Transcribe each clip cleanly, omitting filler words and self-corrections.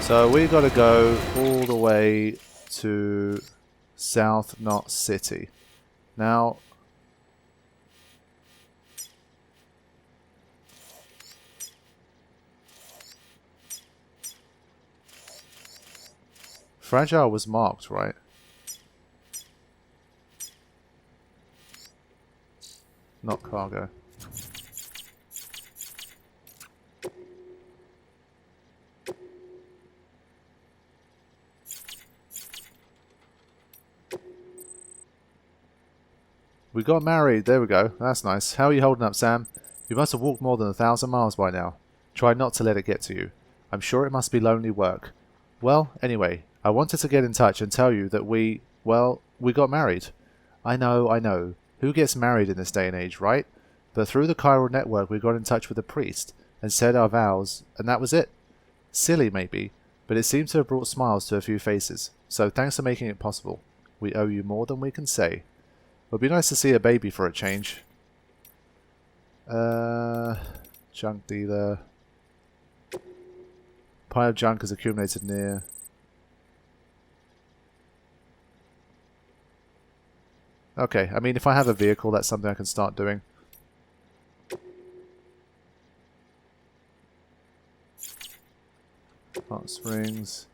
So we got to go all the way to South Knot City. Now, Fragile was marked, right? Not cargo. We got married. There we go. That's nice. How are you holding up, Sam? You must have walked more than 1,000 miles by now. Try not to let it get to you. I'm sure it must be lonely work. Well, anyway, I wanted to get in touch and tell you that we got married. I know. Who gets married in this day and age, right? But through the chiral network we got in touch with a priest and said our vows, and that was it. Silly, maybe, but it seemed to have brought smiles to a few faces. So thanks for making it possible. We owe you more than we can say. It would be nice to see a baby for a change. Junk dealer. Pile of junk is accumulated near. Okay, I mean, if I have a vehicle, that's something I can start doing. Hot springs.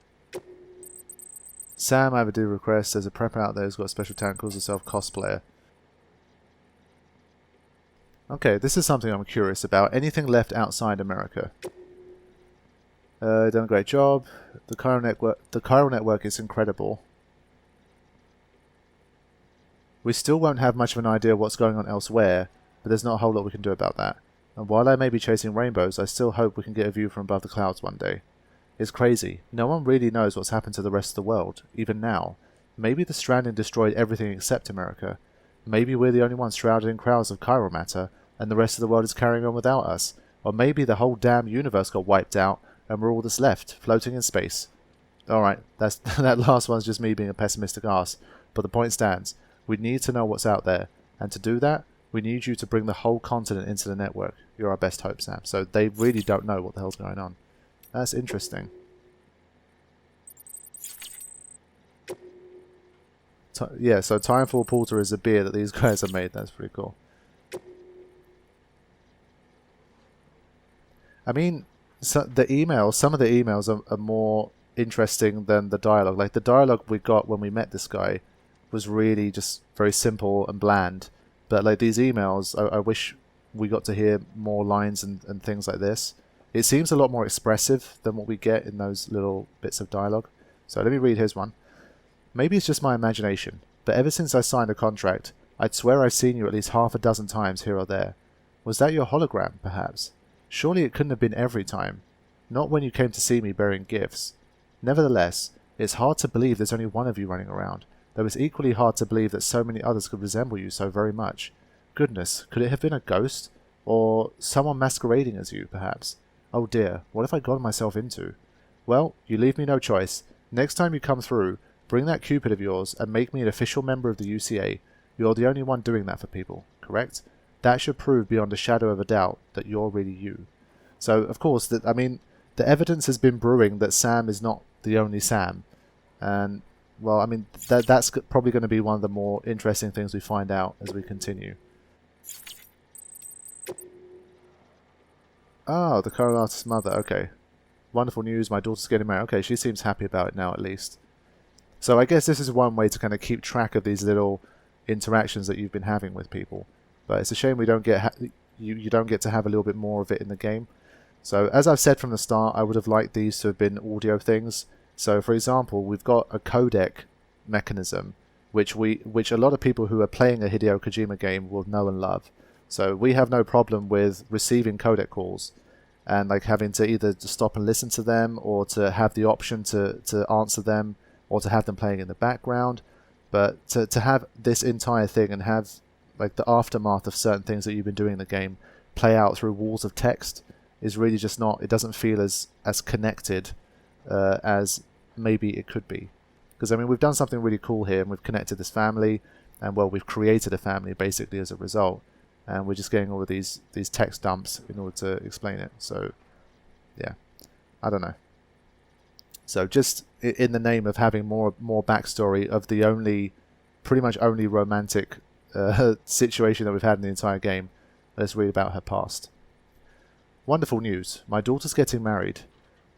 Sam, I have a do request. There's a prepper out there who's got a special talent, calls herself cosplayer. Okay, this is something I'm curious about. Anything left outside America? Done a great job. The chiral network is incredible. We still won't have much of an idea of what's going on elsewhere, but there's not a whole lot we can do about that. And while I may be chasing rainbows, I still hope we can get a view from above the clouds one day. It's crazy. No one really knows what's happened to the rest of the world, even now. Maybe the Stranding destroyed everything except America. Maybe we're the only ones shrouded in clouds of chiral matter, and the rest of the world is carrying on without us. Or maybe the whole damn universe got wiped out, and we're all that's left, floating in space. Alright, that last one's just me being a pessimistic arse, but the point stands. We need to know what's out there, and to do that, we need you to bring the whole continent into the network. You're our best hope, Sam. So they really don't know what the hell's going on. That's interesting. Yeah, so Timefall Porter is a beer that these guys have made. That's pretty cool. I mean, some of the emails are more interesting than the dialogue. Like, the dialogue we got when we met this guy was really just very simple and bland. But like these emails, I wish we got to hear more lines and things like this. It seems a lot more expressive than what we get in those little bits of dialogue. So let me read his one. Maybe it's just my imagination, but ever since I signed a contract, I'd swear I've seen you at least half a dozen times here or there. Was that your hologram, perhaps? Surely it couldn't have been every time. Not when you came to see me bearing gifts. Nevertheless, it's hard to believe there's only one of you running around, though it's equally hard to believe that so many others could resemble you so very much. Goodness, could it have been a ghost? Or someone masquerading as you, perhaps? Oh dear, what have I gotten myself into? Well, you leave me no choice. Next time you come through, bring that Cupid of yours and make me an official member of the UCA. You're the only one doing that for people, correct? That should prove beyond a shadow of a doubt that you're really you. So, of course, the evidence has been brewing that Sam is not the only Sam. And, well, I mean, that's probably going to be one of the more interesting things we find out as we continue. Oh, the chiral artist's mother. Okay. Wonderful news. My daughter's getting married. Okay, she seems happy about it now, at least. So I guess this is one way to kind of keep track of these little interactions that you've been having with people. But it's a shame we don't get you don't get to have a little bit more of it in the game. So as I've said from the start, I would have liked these to have been audio things. So for example, we've got a codec mechanism, which a lot of people who are playing a Hideo Kojima game will know and love. So we have no problem with receiving codec calls and like having to either stop and listen to them or to have the option to answer them or to have them playing in the background. But to have this entire thing and have like the aftermath of certain things that you've been doing in the game play out through walls of text is really just not, it doesn't feel as connected as maybe it could be. Because I mean, we've done something really cool here and we've connected this family and well, we've created a family basically as a result. And we're just getting all of these text dumps in order to explain it. So, yeah, I don't know. So just in the name of having more backstory of the pretty much only romantic situation that we've had in the entire game, let's read about her past. Wonderful news. My daughter's getting married.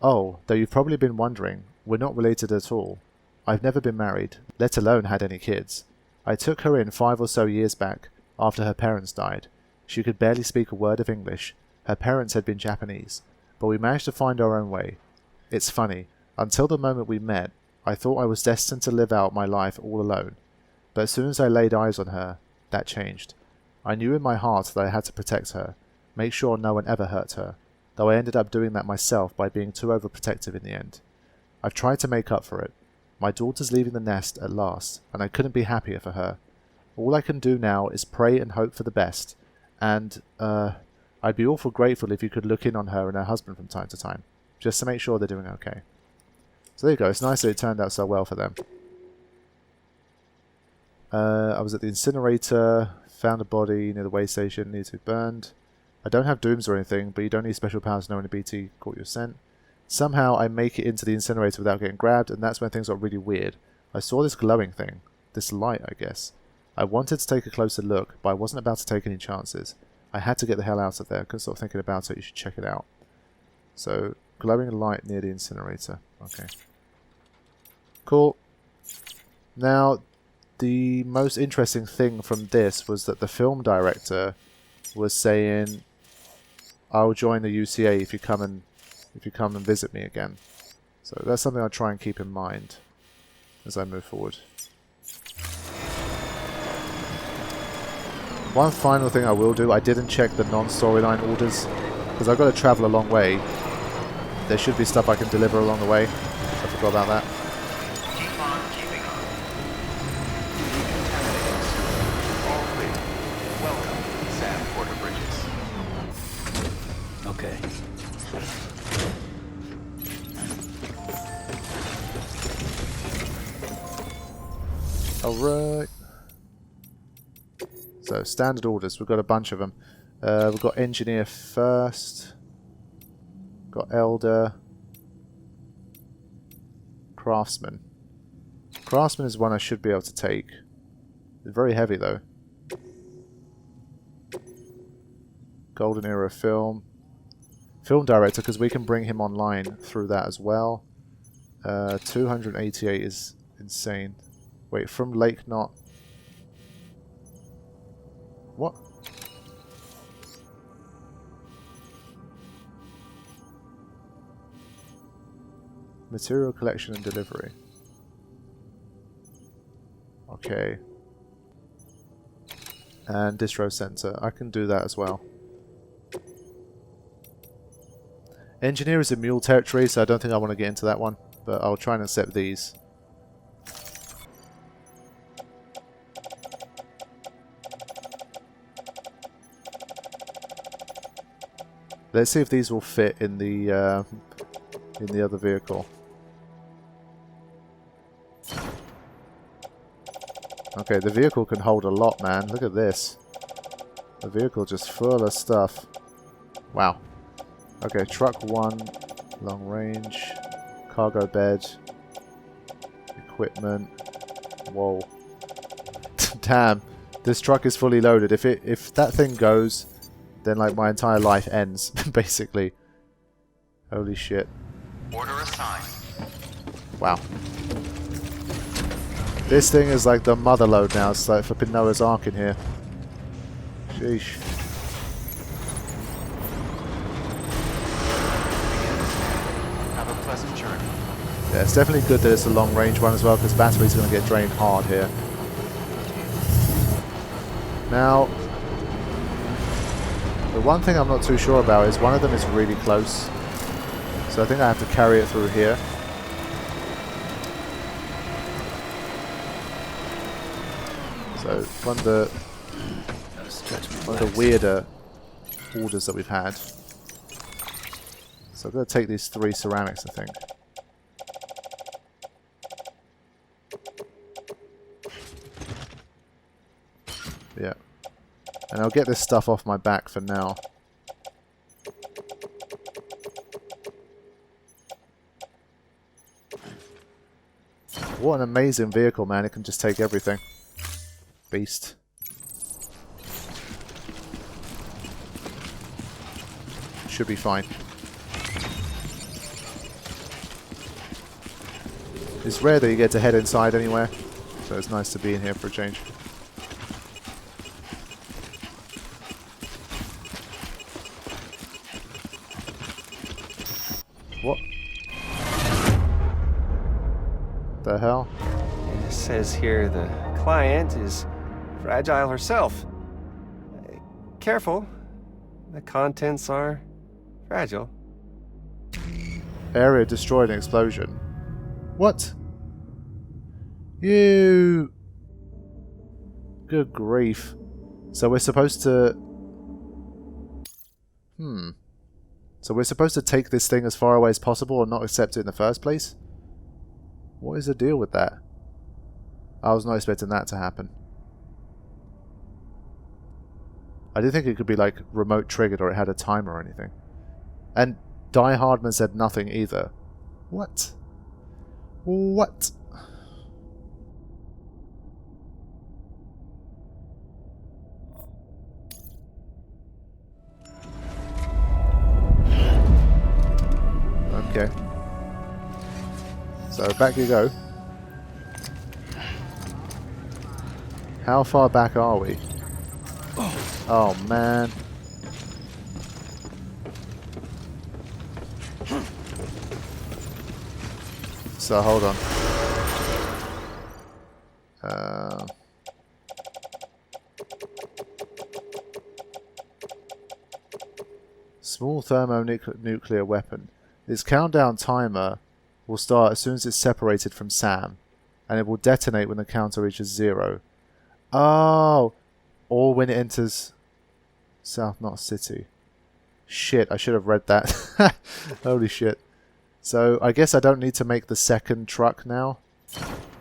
Oh, though you've probably been wondering, we're not related at all. I've never been married, let alone had any kids. I took her in 5 or so years back, after her parents died. She could barely speak a word of English. Her parents had been Japanese, but we managed to find our own way. It's funny, until the moment we met, I thought I was destined to live out my life all alone. But as soon as I laid eyes on her, that changed. I knew in my heart that I had to protect her, make sure no one ever hurt her, though I ended up doing that myself by being too overprotective in the end. I've tried to make up for it. My daughter's leaving the nest at last, and I couldn't be happier for her. All I can do now is pray and hope for the best, and, I'd be awful grateful if you could look in on her and her husband from time to time, just to make sure they're doing okay. So there you go, it's nice that it turned out so well for them. I was at the incinerator, found a body near the way station, needs to be burned. I don't have dooms or anything, but you don't need special powers to know when a BT caught your scent. Somehow I make it into the incinerator without getting grabbed, and that's when things got really weird. I saw this glowing thing. This light, I guess. I wanted to take a closer look, but I wasn't about to take any chances. I had to get the hell out of there. I couldn't stop thinking about it. You should check it out. So, glowing light near the incinerator. Okay. Cool. Now, the most interesting thing from this was that the film director was saying, I'll join the UCA if you come and visit me again. So that's something I'll try and keep in mind as I move forward. One final thing I will do, I didn't check the non-storyline orders, because I've got to travel a long way. There should be stuff I can deliver along the way. I forgot about that. Keep on keeping on. All clear. Welcome, Sam Porter Bridges. Okay. Alright. So, standard orders. We've got a bunch of them. We've got engineer first. Got elder. Craftsman. Craftsman is one I should be able to take. It's very heavy though. Golden era film. Film director, because we can bring him online through that as well. 288 is insane. Wait, from Lake Knot. What? Material collection and delivery. Okay. And distro center. I can do that as well. Engineer is in mule territory, so I don't think I want to get into that one. But I'll try and accept these. Let's see if these will fit in the other vehicle. Okay, the vehicle can hold a lot, man. Look at this. The vehicle just full of stuff. Wow. Okay, truck 1, long range, cargo bed, equipment. Whoa. Damn, this truck is fully loaded. If that thing goes, then like my entire life ends, basically. Holy shit. Order assigned. Wow. This thing is like the mother load now. It's like flipping Noah's Ark in here. Sheesh. Have a pleasant journey. Yeah, it's definitely good that it's a long range one as well, because batteries are going to get drained hard here. Now, the one thing I'm not too sure about is one of them is really close. So I think I have to carry it through here. So one of the weirder orders that we've had. So I'm going to take these 3 ceramics, I think. Yeah. And I'll get this stuff off my back for now. What an amazing vehicle, man. It can just take everything. Beast. Should be fine. It's rare that you get to head inside anywhere, so it's nice to be in here for a change. What the hell? It says here the client is fragile herself. Careful. The contents are fragile. Area destroyed in explosion. What? You... Good grief. So we're supposed to... So we're supposed to take this thing as far away as possible and not accept it in the first place? What is the deal with that? I was not expecting that to happen. I didn't think it could be like remote triggered or it had a timer or anything. And Die Hardman said nothing either. What? What? Okay. So back you go. How far back are we? Oh man. So hold on. Small thermonuclear weapon. Its countdown timer will start as soon as it's separated from Sam, and it will detonate when the counter reaches 0. Oh! Or when it enters South Knot City. Shit, I should have read that. Holy shit. So, I guess I don't need to make the second truck now,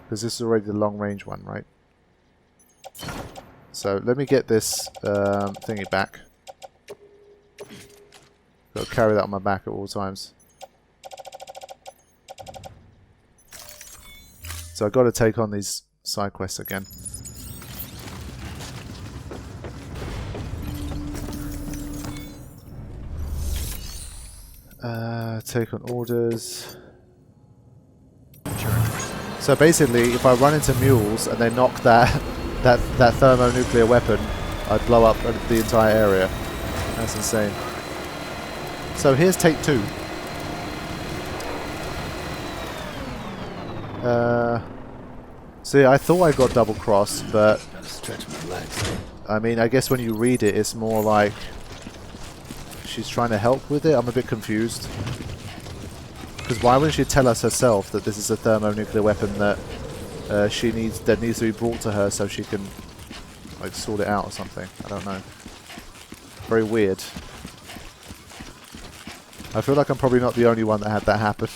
because this is already the long range one, right? So, let me get this thingy back. Got to carry that on my back at all times. So I've got to take on these side quests again. Take on orders. So basically, if I run into mules and they knock that thermonuclear weapon, I'd blow up the entire area. That's insane. So here's take 2. See, I thought I got double crossed, but Stretch my legs. I mean, I guess when you read it, it's more like she's trying to help with it. I'm a bit confused. Because why wouldn't she tell us herself that this is a thermonuclear weapon that that needs to be brought to her so she can like sort it out or something? I don't know. Very weird. I feel like I'm probably not the only one that had that happen.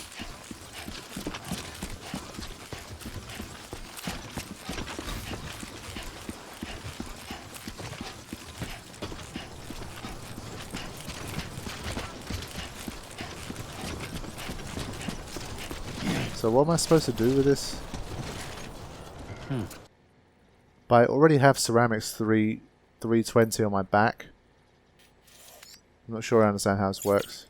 So what am I supposed to do with this? But I already have ceramics 320 on my back. I'm not sure I understand how this works.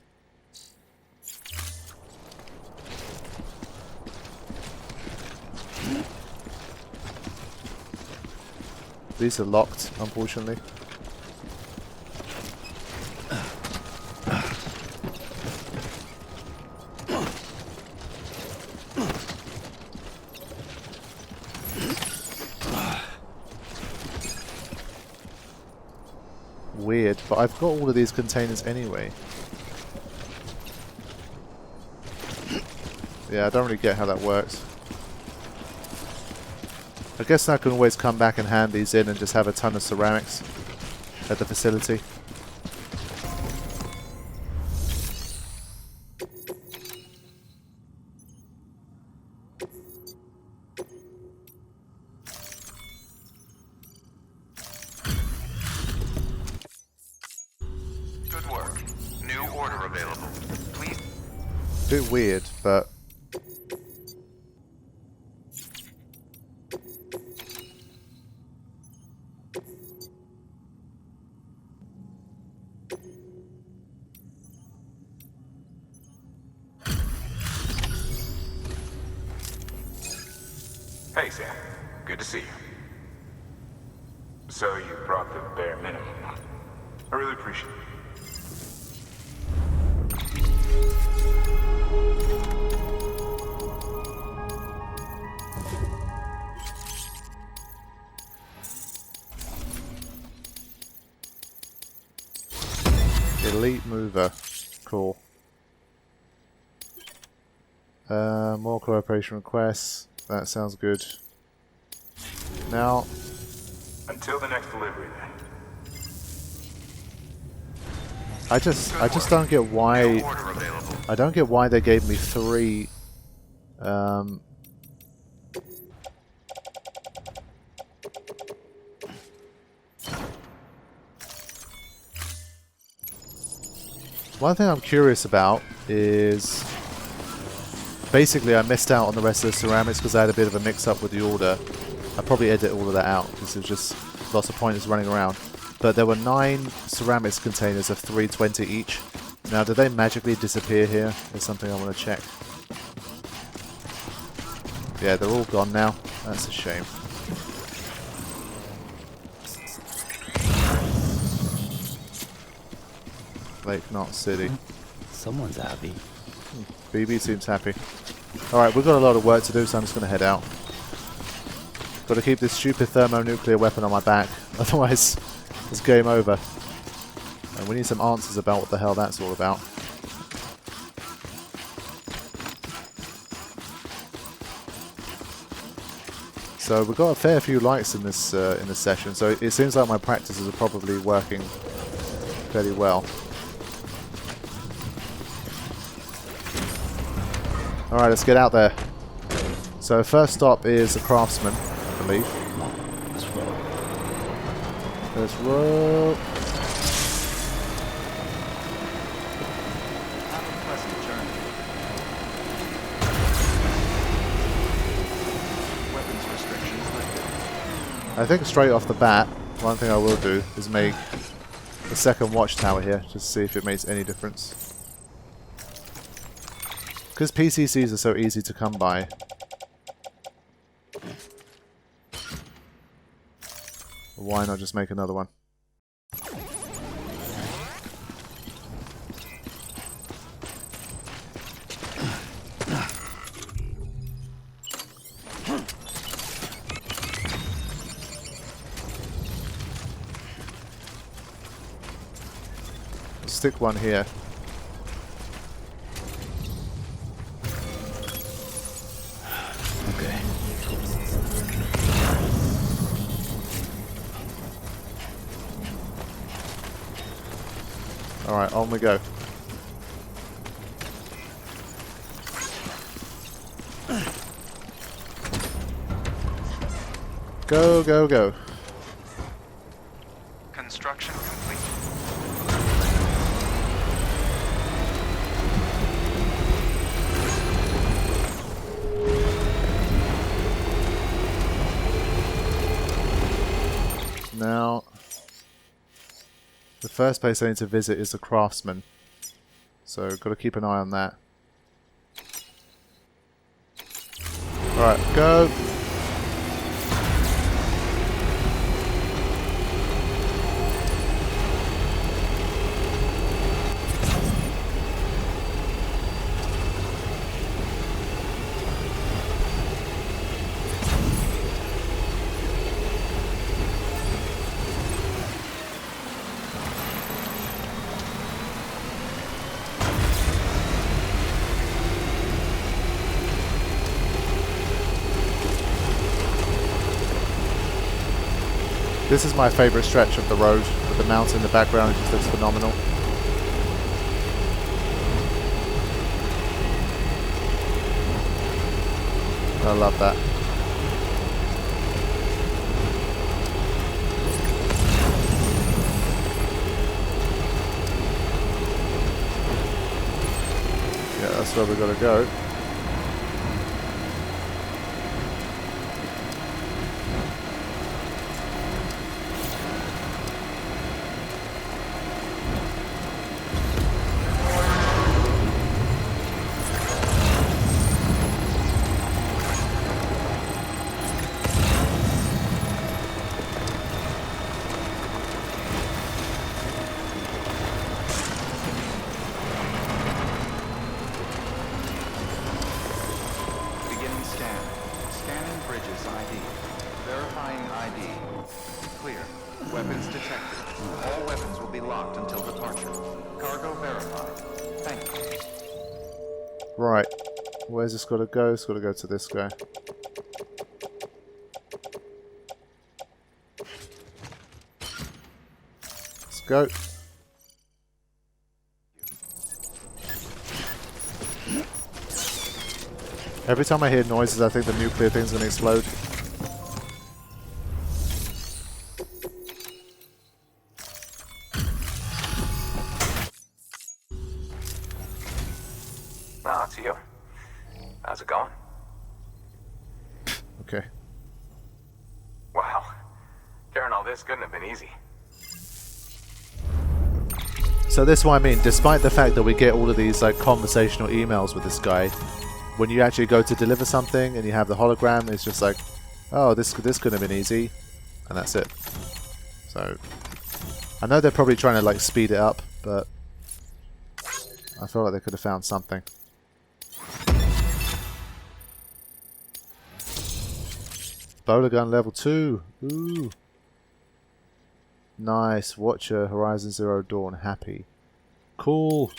These are locked, unfortunately. Weird, but I've got all of these containers anyway. Yeah, I don't really get how that works. I guess I can always come back and hand these in and just have a ton of ceramics at the facility. Good work. New order available. Please. Bit weird, but Hey, Sam. Good to see you. So you brought the bare minimum. I really appreciate it. Elite mover. Cool. More cooperation requests. That sounds good. Now, Until the next delivery, then. I just don't get why Order available. I don't get why they gave me 3 one thing I'm curious about is basically I missed out on the rest of the ceramics because I had a bit of a mix-up with the order. I'll probably edit all of that out because it was just lots of pointers running around. But there were 9 ceramics containers of 320 each. Now, do they magically disappear here? There's something I want to check. Yeah, they're all gone now. That's a shame. Lake Knot City. Someone's happy. BB seems happy. Alright, we've got a lot of work to do, so I'm just going to head out. Got to keep this stupid thermonuclear weapon on my back, otherwise it's game over. And we need some answers about what the hell that's all about. So we've got a fair few likes in this session, so it seems like my practices are probably working fairly well. Alright, let's get out there. So first stop is a craftsman, I believe. Let's roll. Let's roll. Have a pleasant journey. Weapons restrictions lifted. I think straight off the bat, one thing I will do is make a second watchtower here, just to see if it makes any difference. Because PCCs are so easy to come by. Why not just make another one? Stick one here. Okay. Alright, on we go. Go, go, go. Construction complete. Now, the first place I need to visit is the craftsman. So, got to keep an eye on that. Alright, go! This is my favourite stretch of the road, with the mountain in the background. It just looks phenomenal. I love that. Yeah, that's where we've got to go. Right. Where's this got to go? It's got to go to this guy. Let's go. Every time I hear noises, I think the nuclear thing's going to explode. Oh, it's you. How's it going? Okay. Wow. Carrying all this couldn't have been easy. So this is what I mean. Despite the fact that we get all of these like conversational emails with this guy, when you actually go to deliver something and you have the hologram, it's just like, oh, this could have been easy, and that's it. So I know they're probably trying to like speed it up, but I feel like they could have found something. Bowler gun level 2. Ooh. Nice. Watcher, Horizon Zero Dawn, happy. Cool.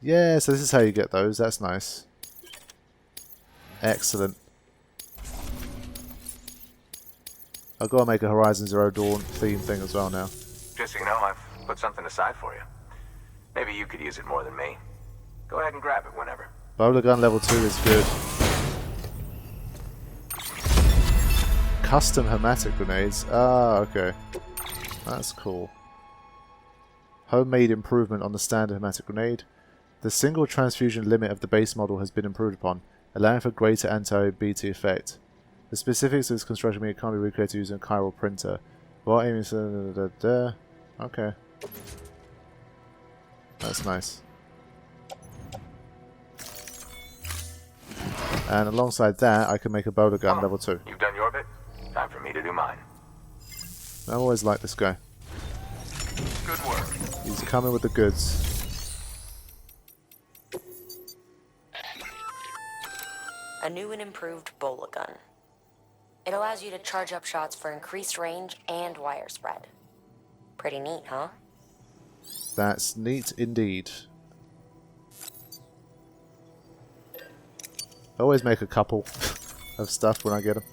Yeah, so this is how you get those. That's nice. Excellent. I've got to make a Horizon Zero Dawn theme thing as well now. Just so you know, I've put something aside for you. Maybe you could use it more than me. Go ahead and grab it whenever. Bowler gun level 2 is good. Custom hermetic grenades. Ah, okay. That's cool. Homemade improvement on the standard hermetic grenade. The single transfusion limit of the base model has been improved upon, allowing for greater anti-BT effect. The specifics of this construction mean it can't be recreated using a chiral printer. While aiming for... Okay. That's nice. And alongside that, I can make a bowler gun level 2. You've done your bit. Time for me to do mine. I always like this guy. Good work. He's coming with the goods. A new and improved bowler gun. It allows you to charge up shots for increased range and wire spread. Pretty neat, huh? That's neat indeed. I always make a couple of stuff when I get them.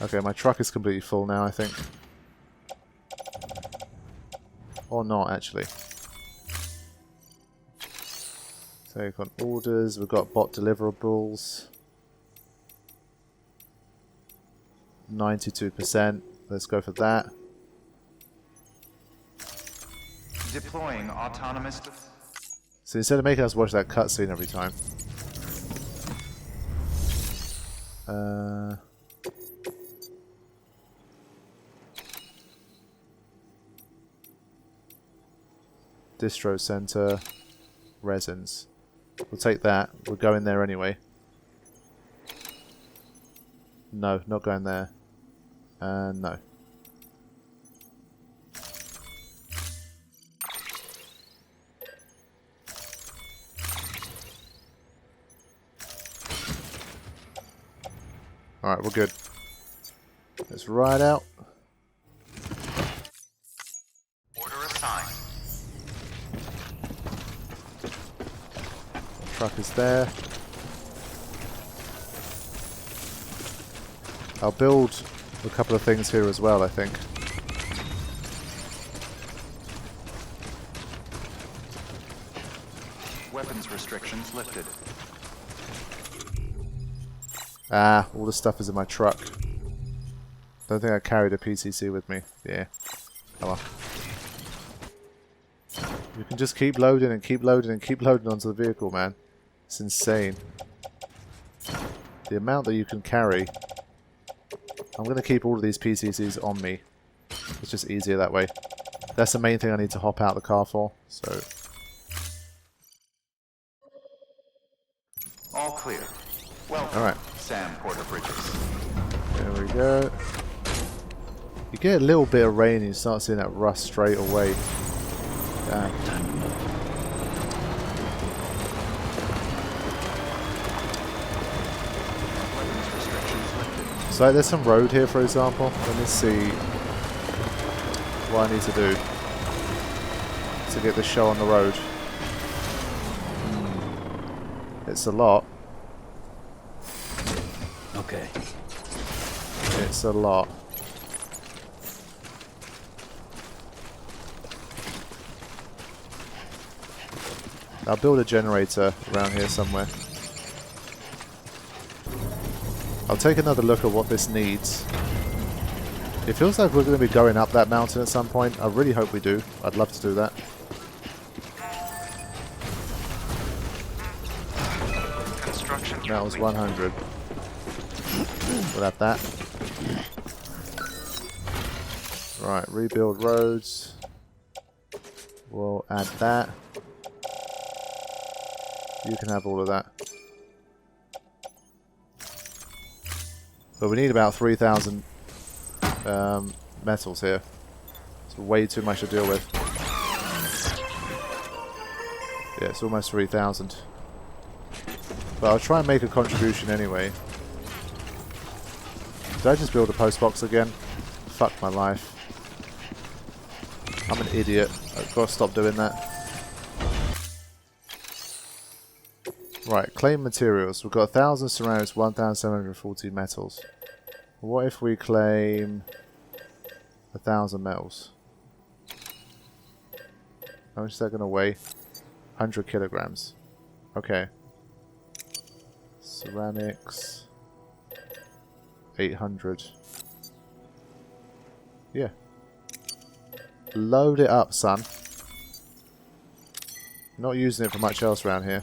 Okay, my truck is completely full now, I think. Or not, actually. Take on orders. We've got bot deliverables. 92%. Let's go for that. Deploying autonomous... So instead of making us watch that cutscene every time. Distro center. Resins. We'll take that. We'll go in there anyway. No, not going there. No. Alright, we're good. Let's ride out. Order assigned. The truck is there. I'll build a couple of things here as well, I think. Weapons restrictions lifted. Ah, all the stuff is in my truck. Don't think I carried a PCC with me. Yeah. Come on. You can just keep loading and keep loading and keep loading onto the vehicle, man. It's insane. The amount that you can carry. I'm going to keep all of these PCCs on me. It's just easier that way. That's the main thing I need to hop out the car for. So. All clear. Welcome, Alright. Sam Porter Bridges. There we go. You get a little bit of rain and you start seeing that rust straight away. Damn. So there's some road here, for example. Let me see what I need to do to get this show on the road. It's a lot. Okay. It's a lot. I'll build a generator around here somewhere. I'll take another look at what this needs. It feels like we're going to be going up that mountain at some point. I really hope we do. I'd love to do that. Metals 100. We'll have that. Right, rebuild roads. We'll add that. You can have all of that. But we need about 3,000 metals here. It's way too much to deal with. Yeah, it's almost 3,000. But I'll try and make a contribution anyway. Did I just build a post box again? Fuck my life. I'm an idiot. I've got to stop doing that. Right, claim materials. We've got 1,000 ceramics, 1,740 metals. What if we claim 1,000 metals? How much is that going to weigh? 100 kilograms. Okay. Ceramics. 800. Yeah. Load it up, son. Not using it for much else around here.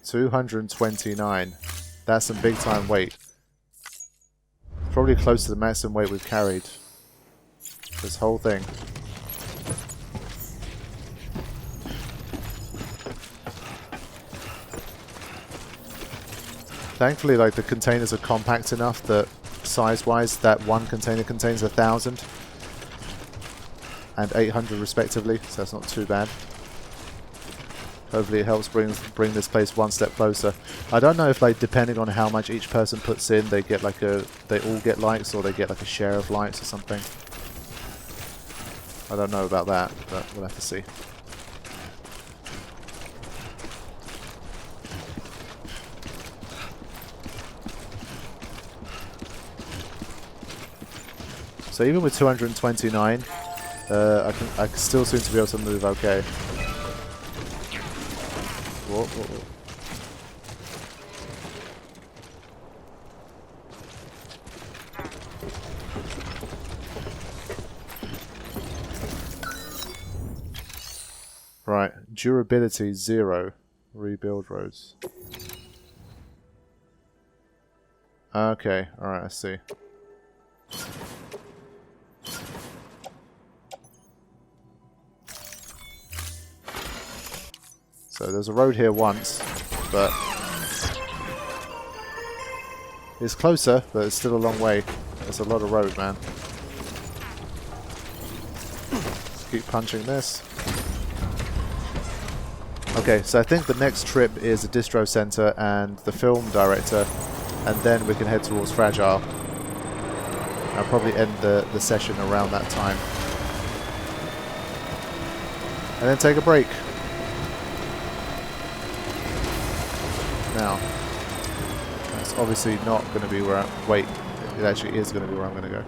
$229. That's some big time weight. Probably close to the maximum weight we've carried. This whole thing. Thankfully, like, the containers are compact enough that size-wise, that one container contains 1,000 and 800 respectively, so that's not too bad. Hopefully it helps bring this place one step closer. I don't know if, like, depending on how much each person puts in, they get like they all get likes, or they get like a share of likes or something. I don't know about that, but we'll have to see. So even with 229, I can still seem to be able to move okay. Whoa, whoa, whoa. Right, durability 0. Rebuild roads. Okay, alright, I see. So there's a road here once, but it's closer, but it's still a long way. There's a lot of road, man. Let's keep punching this. Okay, so I think the next trip is a distro center and the film director, and then we can head towards Fragile. I'll probably end the session around that time. And then take a break. Now, that's obviously not going to be where wait, it actually is going to be where I'm going to go.